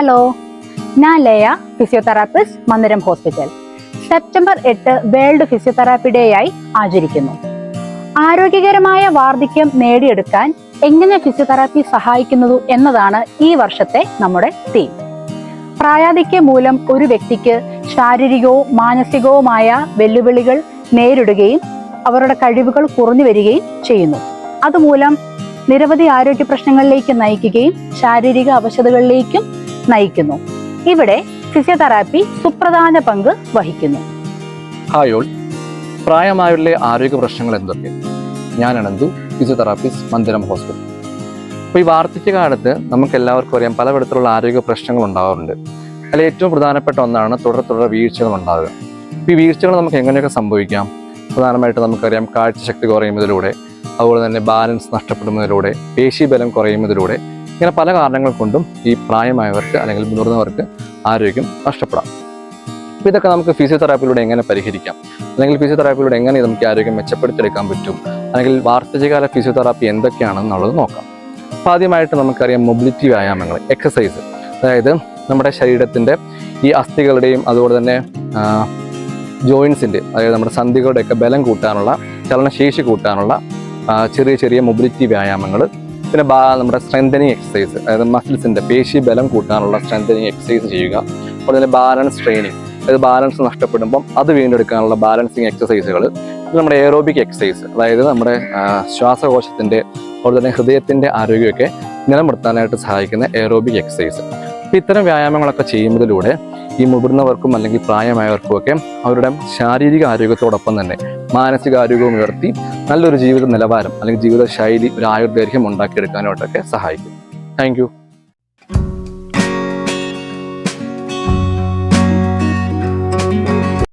Hello, ഞാൻ ലയ, physiotherapist, മന്ദിരം hospital. September 8 world physiotherapy day ആയി ആചരിക്കുന്നു. ആരോഗ്യകരമായ വാർദ്ധക്യം നേടിയെടുക്കാൻ എങ്ങനെ ഫിസിയോതെറാപ്പി സഹായിക്കുന്നു എന്നതാണ് ഈ വർഷത്തെ നമ്മുടെ തീം. പ്രായാധിക്യം മൂലം ഒരു വ്യക്തിക്ക് ശാരീരികവും മാനസികവുമായ വെല്ലുവിളികൾ നേരിടുകയും അവരുടെ കഴിവുകൾ കുറഞ്ഞു വരികയും ചെയ്യുന്നു. അതുമൂലം നിരവധി ആരോഗ്യ പ്രശ്നങ്ങളിലേക്ക് നയിക്കുകയും ശാരീരിക അവശതകളിലേക്കും നയിക്കുന്നു. ഇവിടെ ഫിസിയോതെറാപ്പി സുപ്രധാന പങ്ക് വഹിക്കുന്നു. ഹായ് ഓൾ, പ്രായമായുള്ള ആരോഗ്യ പ്രശ്നങ്ങൾ എന്തൊക്കെ? ഞാൻ അനന്തു, ഫിസിയോതെറാപ്പിസ്റ്റ്, മന്ദിരം ഹോസ്പിറ്റൽ. അപ്പോൾ ഈ വാർദ്ധക്യകാലത്ത് നമുക്ക് എല്ലാവർക്കും അറിയാം പല വിധത്തിലുള്ള ആരോഗ്യ പ്രശ്നങ്ങൾ ഉണ്ടാകാറുണ്ട്. അതിൽ ഏറ്റവും പ്രധാനപ്പെട്ട ഒന്നാണ് തുടർ വീഴ്ചകൾ ഉണ്ടാകുക. ഈ വീഴ്ചകൾ നമുക്ക് എങ്ങനെയൊക്കെ സംഭവിക്കാം? പ്രധാനമായിട്ട് നമുക്കറിയാം കാഴ്ചശക്തി കുറയുന്നതിലൂടെ, അതുപോലെ തന്നെ ബാലൻസ് നഷ്ടപ്പെടുന്നതിലൂടെ, പേശീബലം കുറയുന്നതിലൂടെ, ഇങ്ങനെ പല കാരണങ്ങൾ കൊണ്ടും ഈ പ്രായമായവർക്ക് അല്ലെങ്കിൽ മുതിർന്നവർക്ക് ആരോഗ്യം നഷ്ടപ്പെടാം. അപ്പോൾ ഇതൊക്കെ നമുക്ക് ഫിസിയോതെറാപ്പിയിലൂടെ എങ്ങനെ പരിഹരിക്കാം, അല്ലെങ്കിൽ ഫിസിയോതെറാപ്പിയിലൂടെ എങ്ങനെ നമുക്ക് ആരോഗ്യം മെച്ചപ്പെടുത്തിയെടുക്കാൻ പറ്റും, അല്ലെങ്കിൽ വാർദ്ധക്യകാല ഫിസിയോതെറാപ്പി എന്തൊക്കെയാണെന്നുള്ളത് നോക്കാം. അപ്പോൾ ആദ്യമായിട്ട് നമുക്കറിയാം മൊബിലിറ്റി വ്യായാമങ്ങൾ, എക്സസൈസ്. അതായത് നമ്മുടെ ശരീരത്തിൻ്റെ ഈ അസ്ഥികളുടെയും അതുപോലെ തന്നെ ജോയിൻസിൻ്റെ, അതായത് നമ്മുടെ സന്ധികളുടെയൊക്കെ ബലം കൂട്ടാനുള്ള, ചലനശേഷി കൂട്ടാനുള്ള ചെറിയ ചെറിയ മൊബിലിറ്റി വ്യായാമങ്ങൾ. പിന്നെ നമ്മുടെ സ്ട്രെങ്തനിങ് എക്സസൈസ്, അതായത് മസിൽസിൻ്റെ പേശി ബലം കൂട്ടാനുള്ള സ്ട്രെങ്തനിങ് എക്സസൈസ് ചെയ്യുക. അതുപോലെ തന്നെ ബാലൻസ് ട്രെയിനിങ്, അതായത് ബാലൻസ് നഷ്ടപ്പെടുമ്പം അത് വീണ്ടെടുക്കാനുള്ള ബാലൻസിങ് എക്സസൈസുകൾ. നമ്മുടെ എയറോബിക് എക്സസൈസ്, അതായത് നമ്മുടെ ശ്വാസകോശത്തിൻ്റെ അതുപോലെ തന്നെ ഹൃദയത്തിൻ്റെ ആരോഗ്യമൊക്കെ നിലനിർത്താനായിട്ട് സഹായിക്കുന്ന എയറോബിക് എക്സസൈസ്. അപ്പോൾ ഇത്തരം വ്യായാമങ്ങളൊക്കെ ചെയ്യുന്നതിലൂടെ ഈ മുതിർന്നവർക്കും അല്ലെങ്കിൽ പ്രായമായവർക്കും ഒക്കെ അവരുടെ ശാരീരിക ആരോഗ്യത്തോടൊപ്പം തന്നെ മാനസികാരോഗ്യവും ഉയർത്തി നല്ലൊരു ജീവിത നിലവാരം അല്ലെങ്കിൽ ജീവിത ശൈലി, ഒരു ആയുർദൈർഘ്യം ഉണ്ടാക്കിയെടുക്കാനായിട്ടൊക്കെ സഹായിക്കും. Thank you.